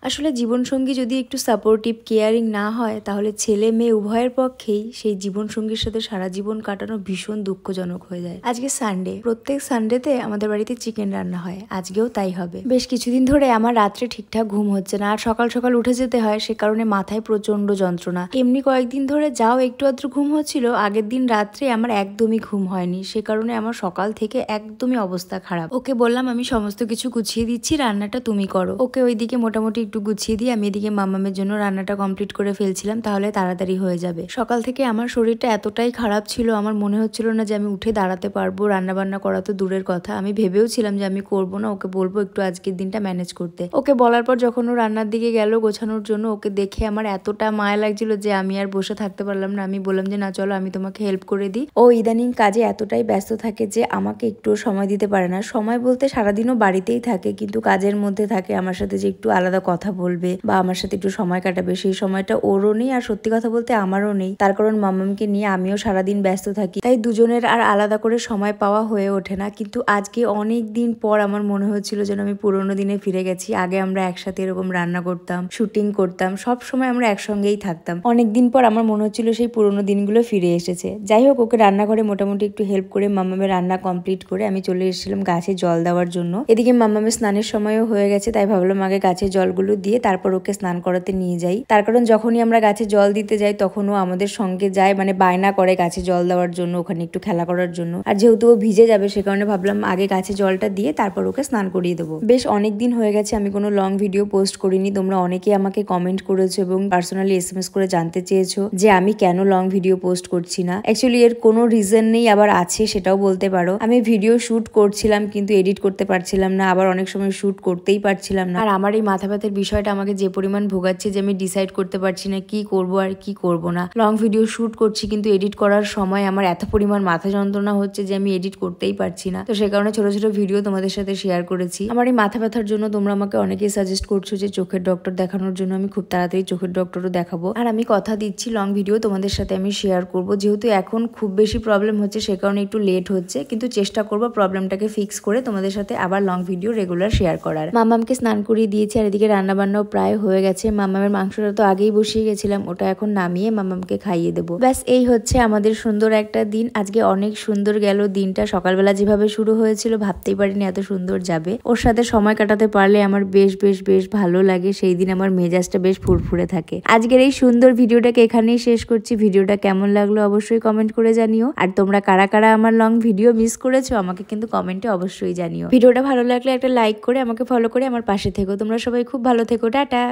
আসলে জীবনসঙ্গী যদি একটু সাপোর্টিভ কেয়ারিং না হয় তাহলে ছেলে মেয়ে উভয়ের পক্ষেই সেই জীবনসঙ্গীর সাথে সারা জীবন কাটানো ভীষণ দুঃখজনক হয়ে যায়। আজকে সানডে, প্রত্যেক সানডেতে আমাদের বাড়িতে চিকেন রান্না হয়, আজকেও তাই হবে। বেশ কিছুদিন ধরে আমার রাত্রে ঠিকঠাক ঘুম হচ্ছে না, আর সকাল সকাল উঠে যেতে হয়, সে কারণে মাথায় প্রচন্ড যন্ত্রণা। এমনি কয়েকদিন ধরে যাও একটু আধটু ঘুম হচ্ছিল, আগের দিন রাত্রে আমার একদমই ঘুম হয়নি, সে কারণে আমার সকাল থেকে একদমই অবস্থা খারাপ। ওকে বললাম আমি সমস্ত কিছু গুছিয়ে দিচ্ছি, রান্নাটা তুমি করো। ওকে ওইদিকে মোটামুটি একটু গুছিয়ে দিয়ে আমি এদিকে মামামের জন্য রান্নাটা কমপ্লিট করে ফেলছিলাম, তাহলে তাড়াতাড়ি হয়ে যাবে। সকাল থেকে আমার শরীরটা এতটাই খারাপ ছিল, আমার মনে হচ্ছিল না যে আমি উঠে দাঁড়াতে পারবো। রান্না বান্না করা তো দূরের কথা, আমি ভেবেও ছিলাম যে আমি করবো না, ওকে বলবো একটু আজকের দিনটা ম্যানেজ করতে। ওকে বলার পর যখন ও রান্নার দিকে গেল গোছানোর জন্য, ওকে দেখে আমার এতটা মায়া লাগছিল যে আমি আর বসে থাকতে পারলাম না। আমি বললাম যে না চলো আমি তোমাকে হেল্প করে দিই। ও ইদানিং কাজে এতটাই ব্যস্ত থাকে যে আমাকে একটু সময় দিতে পারে না। সময় বলতে সারাদিনও বাড়িতেই থাকে, কিন্তু কাজের মধ্যে থাকে। আমার সাথে যে একটু আলাদা কথা বলবে বা আমার সাথে একটু সময় কাটাবে, সেই সময়টা ওরও নেই, আর সত্যি কথা বলতে আমারও নেই। তার কারণ মামামকে নিয়ে আমিও সারাদিন ব্যস্ত থাকি, তাই দুজনের আর আলাদা করে সময় পাওয়া হয়ে ওঠে না। কিন্তু আজকে অনেক দিন পর আমার মনে হচ্ছিল যেন আমি পুরোনো দিনে ফিরে গেছি। আগে আমরা একসাথে এরকম রান্না করতাম, শুটিং করতাম, সব সময় আমরা একসঙ্গেই থাকতাম। অনেকদিন পর আমার মনে হচ্ছিল সেই পুরোনো দিনগুলো ফিরে এসেছে। যাই হোক, ওকে রান্নাঘরে মোটামুটি একটু হেল্প করে মামামের রান্না কমপ্লিট করে আমি চলে এসেছিলাম গাছে জল দেওয়ার জন্য। এদিকে মামামের স্নানের সময়ও হয়ে গেছে, তাই ভাবলাম আগে গাছে জলগুলো দিয়ে তারপর ওকে স্নান করাতে নিয়ে যাই। তার কারণ যখনই আমরা গাছে জল দিতে যাই তখন ও আমাদের সঙ্গে যায়, মানে বায়না করে গাছে জল দেওয়ার জন্য, ওখানে একটু খেলা করার জন্য। আর যেহেতু ও ভিজে যাবে সে কারণে ভাবলাম আগে গাছে জলটা দিয়ে তারপর ওকে স্নান করিয়ে দেবো। বেশ অনেকদিন হয়ে গেছে আমি কোনো লং ভিডিও পোস্ট করিনি। তোমরা অনেকেই আমাকে কমেন্ট করেছো এবং পার্সোনালি SMS করে জানতে চেয়েছো যে আমি কেন লং ভিডিও পোস্ট করছি না। অ্যাকচুয়ালি এর কোনো রিজন নেই, আবার আছে সেটাও বলতে পারো। আমি ভিডিও শুট করছিলাম কিন্তু এডিট করতে পারছিলাম না, আবার অনেক সময় শুট করতেই পারছিলাম না। আর আমার এই মাথা ব্যথার বিষয়টা আমাকে যে পরিমাণ ভোগাচ্ছে যে আমি ডিসাইড করতে পারছি না কি করব আর কি করব না। লং ভিডিও শুট করছি কিন্তু এডিট করার সময় আমার এত পরিমাণ মাথা যন্ত্রণা হচ্ছে যে আমি এডিট করতেই পারছি না। তো সে কারণে ছোট ছোট ভিডিও তোমাদের সাথে শেয়ার করেছি। আমার এই মাথা ব্যথার জন্য তোমরা আমাকে অনেকেই সাজেস্ট করছো যে চোখের ডক্টর দেখানোর জন্য। আমি খুব তাড়াতাড়ি চোখের ডক্টরও দেখাবো, আর আমি কথা দিচ্ছি লং ভিডিও তোমাদের সাথে আমি শেয়ার করব। যেহেতু এখন খুব বেশি প্রবলেম হচ্ছে সে কারণে একটু লেট হচ্ছে, কিন্তু চেষ্টা করবো প্রবলেমটাকে ফিক্স করে তোমাদের সাথে আবার লং ভিডিও রেগুলার শেয়ার করার। মামামকে স্নান করিয়ে দিয়েছি আর এদিকে রান্না বান্নাও প্রায় হয়ে গেছে। মামামের মাংসটা তো আগেই বসিয়ে গেছিলাম, ওটা এখন নামিয়ে মামামকে খাইয়ে দেবো। ব্যাস এই হচ্ছে আমাদের সুন্দর একটা দিন। আজকে অনেক সুন্দর গেল দিনটা। সকালবেলা যেভাবে শুরু হয়েছিল ভাবতেই পারিনি এত সুন্দর যাবে। ওর সাথে সময় কাটাতে পারলে আমার বেশ বেশ বেশ ভালো লাগে, সেই দিন আমার মেজাজটা বেশ ফুরফুরে থাকে। আজকের এই সুন্দর ভিডিওটাকে এখানেই শেষ করছি। ভিডিওটা কেমন লাগলো অবশ্যই কমেন্ট করে জানিও, আর তোমরা কারা কারা আমার লং ভিডিও মিস করেছো আমাকে কিন্তু কমেন্টে অবশ্যই জানিও। ভিডিওটা ভালো লাগলে একটা লাইক করে আমাকে ফলো করে আমার পাশে থেকো। তোমরা সবাই খুব ভালো থেকো, টাটা।